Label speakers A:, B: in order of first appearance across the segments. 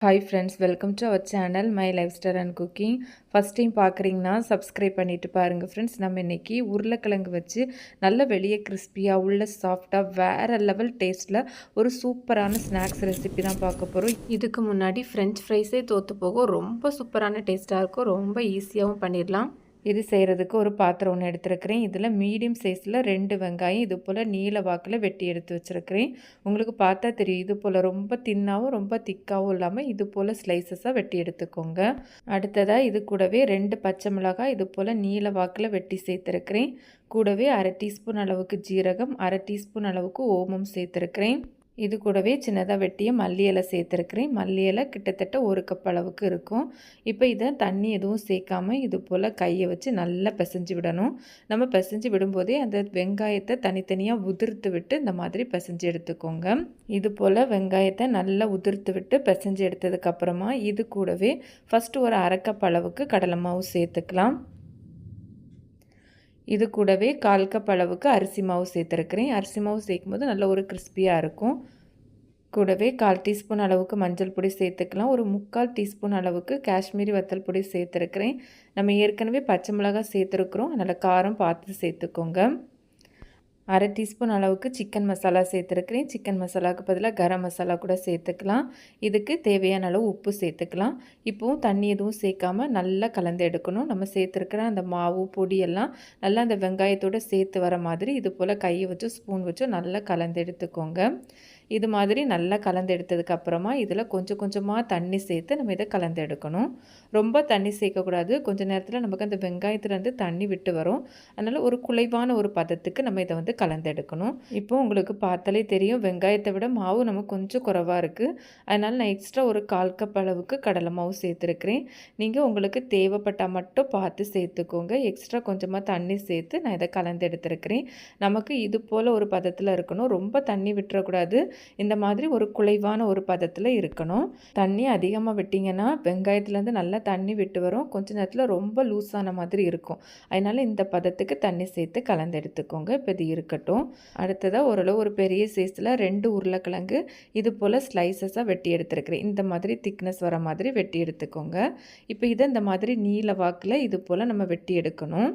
A: Hi friends, welcome to our channel my lifestyle and cooking. First time பார்க்குறீங்கன்னா subscribe பண்ணிவிட்டு பாருங்கள் friends. நம்ம இன்றைக்கி உருளைக்கிழங்கு வச்சு நல்ல வெளியே கிறிஸ்பியாக உள்ள சாஃப்டாக வேறு லெவல் டேஸ்ட்டில் ஒரு சூப்பரான ஸ்நாக்ஸ் ரெசிபி தான் பார்க்க போகிறோம். இதுக்கு முன்னாடி ஃப்ரெஞ்ச் ஃப்ரைஸே தோற்று போகும். ரொம்ப சூப்பரான டேஸ்ட்டாக இருக்கும், ரொம்ப ஈஸியாகவும் பண்ணிடலாம். இது செய்கிறதுக்கு ஒரு பாத்திரம் ஒன்று எடுத்துருக்கிறேன். இதில் மீடியம் சைஸில் 2 வெங்காயம் இது போல் நீல வாக்கில் வெட்டி எடுத்து வச்சுருக்கிறேன். உங்களுக்கு பார்த்தா தெரியும், இது போல் ரொம்ப தின்னாகவும் ரொம்ப திக்காகவும் இல்லாமல் இது போல் ஸ்லைசஸாக வெட்டி எடுத்துக்கோங்க. அடுத்ததாக இது கூடவே 2 பச்சை மிளகாய் இது போல் நீல வாக்கில் வெட்டி சேர்த்துருக்கிறேன். கூடவே 1/2 டீஸ்பூன் அளவுக்கு ஜீரகம், 1/2 டீஸ்பூன் அளவுக்கு ஓமம் சேர்த்துருக்கிறேன். இது கூடவே சின்னதாக வெட்டிய மல்லி இலை சேர்த்துருக்கிறேன். மல்லி இலை கிட்டத்தட்ட 1 கப் அளவுக்கு இருக்கும். இப்போ இதை தண்ணி எதுவும் சேர்க்காமல் இது போல் கையை வச்சு நல்லா பிசைஞ்சு விடணும். நம்ம பிசைஞ்சு விடும்போதே அந்த வெங்காயத்தை தனித்தனியாக உதிர்த்து விட்டு இந்த மாதிரி பிசைஞ்சு எடுத்துக்கோங்க. இது போல் வெங்காயத்தை நல்லா உதிர்த்து விட்டு பிசைஞ்சு எடுத்ததுக்கப்புறமா இது கூடவே ஃபஸ்ட்டு ஒரு 1/2 கப் அளவுக்கு கடலை மாவு சேர்த்துக்கலாம். இது கூடவே 1/4 கப் அளவுக்கு அரிசி மாவு சேர்த்துருக்கிறேன். அரிசி மாவு சேர்க்கும்போது நல்ல ஒரு கிறிஸ்பியாக இருக்கும். கூடவே 1/4 டீஸ்பூன் அளவுக்கு மஞ்சள் பொடி சேர்த்துக்கலாம். ஒரு 3/4 டீஸ்பூன் அளவுக்கு காஷ்மீரி வத்தல் பொடி சேர்த்துருக்கிறேன். நம்ம ஏற்கனவே பச்சை மிளகாய் சேர்த்துருக்குறோம், அதனால் காரம் பார்த்து சேர்த்துக்கோங்க. 1/2 டீஸ்பூன் அளவுக்கு சிக்கன் மசாலா சேர்த்துருக்கிறேன். சிக்கன் மசாலாவுக்கு பதிலாக கரம் மசாலா கூட சேர்த்துக்கலாம். இதுக்கு தேவையான அளவு உப்பு சேர்த்துக்கலாம். இப்போவும் தண்ணி எதுவும் சேர்க்காமல் நல்லா கலந்து எடுக்கணும். நம்ம சேர்த்துருக்கிற அந்த மாவு பொடியெல்லாம் நல்லா அந்த வெங்காயத்தோடு சேர்த்து வர மாதிரி இது போல் கையை வச்சு ஸ்பூன் வச்சு நல்லா கலந்து எடுத்துக்கோங்க. இது மாதிரி நல்லா கலந்து எடுத்ததுக்கப்புறமா இதில் கொஞ்சம் கொஞ்சமாக தண்ணி சேர்த்து நம்ம இதை கலந்து எடுக்கணும். ரொம்ப தண்ணி சேர்க்கக்கூடாது. கொஞ்சம் நேரத்தில் நமக்கு அந்த வெங்காயத்துலேருந்து தண்ணி விட்டு வரும். அதனால் ஒரு குலைவான ஒரு பதத்துக்கு நம்ம இதை வந்து கலந்து எடுக்கணும். இப்போது உங்களுக்கு பார்த்தாலே தெரியும், வெங்காயத்தை விட மாவு நமக்கு கொஞ்சம் குறைவாக இருக்குது. அதனால் நான் எக்ஸ்ட்ரா ஒரு 1/4 கப் அளவுக்கு கடலை மாவு சேர்த்துருக்கிறேன். நீங்கள் உங்களுக்கு தேவைப்பட்டால் மட்டும் பார்த்து சேர்த்துக்கோங்க. எக்ஸ்ட்ரா கொஞ்சமாக தண்ணி சேர்த்து நான் இதை கலந்து எடுத்துருக்கிறேன். நமக்கு இது போல் ஒரு பதத்தில் இருக்கணும். ரொம்ப தண்ணி விட்டுறக்கூடாது. இந்த மாதிரி ஒரு குலைவான ஒரு பதத்தில் இருக்கணும். தண்ணி அதிகமாக விட்டிங்கன்னா வெங்காயத்துலேருந்து நல்லா தண்ணி விட்டு வரும். கொஞ்ச நேரத்தில் ரொம்ப லூஸான மாதிரி இருக்கும். அதனால் இந்த பதத்துக்கு தண்ணி சேர்த்து கலந்து எடுத்துக்கோங்க. இப்போ இது இருக்கட்டும். அடுத்ததாக ஓரளவு ஒரு பெரிய சைஸில் 2 உருளைக்கிழங்கு இது போல் ஸ்லைசஸாக வெட்டி எடுத்துருக்கிறேன். இந்த மாதிரி திக்னஸ் வர மாதிரி வெட்டி எடுத்துக்கோங்க. இப்போ இதை இந்த மாதிரி நீல வாக்கில் இது போல் நம்ம வெட்டி எடுக்கணும்.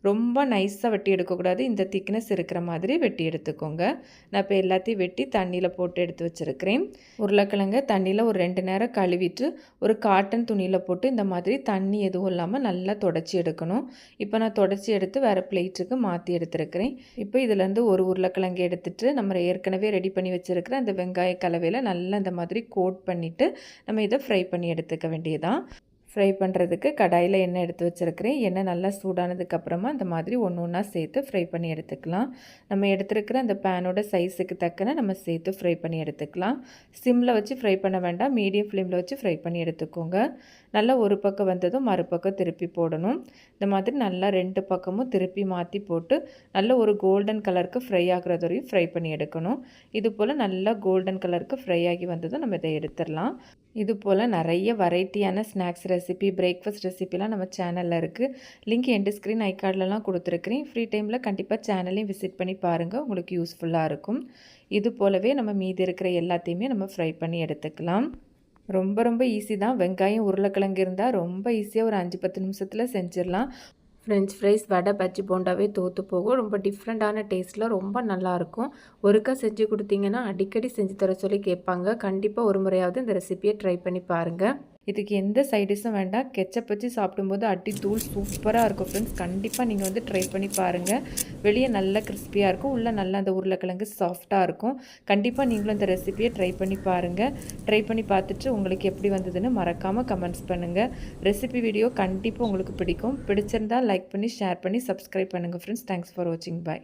A: ரொம்ப நைஸாக வெட்டி எடுக்கக்கூடாது. இந்த திக்னஸ் இருக்கிற மாதிரி வெட்டி எடுத்துக்கோங்க. நான் இப்போ எல்லாத்தையும் வெட்டி தண்ணியில் போட்டு எடுத்து வச்சுருக்கிறேன். உருளைக்கிழங்க தண்ணியில் ஒரு 2 நேரம் கழுவிட்டு ஒரு காட்டன் துணியில் போட்டு இந்த மாதிரி தண்ணி எதுவும் இல்லாமல் நல்லா தொடச்சி எடுக்கணும். இப்போ நான் தொடச்சி எடுத்து வேறு பிளேட்டுக்கு மாற்றி எடுத்துருக்கிறேன். இப்போ இதுலேருந்து ஒரு உருளைக்கிழங்கு எடுத்துகிட்டு நம்ம ஏற்கனவே ரெடி பண்ணி வச்சுருக்கிற அந்த வெங்காய கலவையில் நல்லா இந்த மாதிரி கோட் பண்ணிவிட்டு நம்ம இதை ஃப்ரை பண்ணி எடுத்துக்க வேண்டியதான். ஃப்ரை பண்ணுறதுக்கு கடாயில் எண்ணெய் எடுத்து வச்சுருக்கிறேன். எண்ணெய் நல்லா சூடானதுக்கப்புறமா இந்த மாதிரி ஒன்று ஒன்றா சேர்த்து ஃப்ரை பண்ணி எடுத்துக்கலாம். நம்ம எடுத்துருக்கிற அந்த பேனோட சைஸுக்கு தக்கன நம்ம சேர்த்து ஃப்ரை பண்ணி எடுத்துக்கலாம். சிம்மில் வச்சு ஃப்ரை பண்ண வேண்டாம், மீடியம் ஃப்ளேமில் வச்சு ஃப்ரை பண்ணி எடுத்துக்கோங்க. நல்லா ஒரு பக்கம் வந்ததும் மறுபக்கம் திருப்பி போடணும். இந்த மாதிரி நல்லா 2 பக்கமும் திருப்பி மாற்றி போட்டு நல்ல ஒரு கோல்டன் கலருக்கு ஃப்ரை ஆகிறது வரையும் ஃப்ரை பண்ணி எடுக்கணும். இது போல் நல்லா கோல்டன் கலருக்கு ஃப்ரை ஆகி வந்ததும் நம்ம இதை எடுத்துடலாம். இது போல் நிறைய வெரைட்டியான ஸ்நாக்ஸ் ரெசிபி, பிரேக்ஃபாஸ்ட் ரெசிபிலாம் நம்ம சேனலில் இருக்குது. லிங்க் எண்டு ஸ்க்ரீன் ஐகார்ட்லலாம் கொடுத்துருக்குறேன். ஃப்ரீ டைமில் கண்டிப்பாக சேனலையும் விசிட் பண்ணி பாருங்கள், உங்களுக்கு யூஸ்ஃபுல்லாக இருக்கும். இது போலவே நம்ம மீதி இருக்கிற எல்லாத்தையுமே நம்ம ஃப்ரை பண்ணி எடுத்துக்கலாம். ரொம்ப ஈஸி தான். வெங்காயம் உருளைக்கிழங்கு இருந்தால் ரொம்ப ஈஸியாக ஒரு 5-10 நிமிஷத்தில் செஞ்சிடலாம். ஃப்ரெஞ்ச் ஃப்ரைஸ், வடை, பஜ்ஜி, போண்டாவே தோற்று போகும். ரொம்ப டிஃப்ரெண்ட்டான டேஸ்ட்டில் ரொம்ப நல்லாயிருக்கும். ஒருக்கா செஞ்சு கொடுத்தீங்கன்னா அடிக்கடி செஞ்சு தர சொல்லி கேட்பாங்க. கண்டிப்பாக ஒரு முறையாவது இந்த ரெசிபியை ட்ரை பண்ணி பாருங்கள். இதுக்கு எந்த சைடிஷும் வேண்டாம். கெச்சப் வச்சு சாப்பிடும்போது அடி தூள் சூப்பராக இருக்கும் ஃப்ரெண்ட்ஸ். கண்டிப்பாக நீங்கள் வந்து ட்ரை பண்ணி பாருங்கள். வெளியே நல்லா கிறிஸ்பியாக இருக்கும், உள்ளே நல்லா அந்த உருளைக்கிழங்கு சாஃப்டாக இருக்கும். கண்டிப்பாக நீங்களும் இந்த ரெசிபியை ட்ரை பண்ணி பாருங்கள். ட்ரை பண்ணி பார்த்துட்டு உங்களுக்கு எப்படி வந்ததுன்னு மறக்காமல் கமெண்ட்ஸ் பண்ணுங்கள். ரெசிபி வீடியோ கண்டிப்பாக உங்களுக்கு பிடிக்கும். பிடிச்சிருந்தால் லைக் பண்ணி ஷேர் பண்ணி சப்ஸ்கிரைப் பண்ணுங்கள் ஃப்ரெண்ட்ஸ். தேங்க்ஸ் ஃபார் வாட்சிங். பாய்.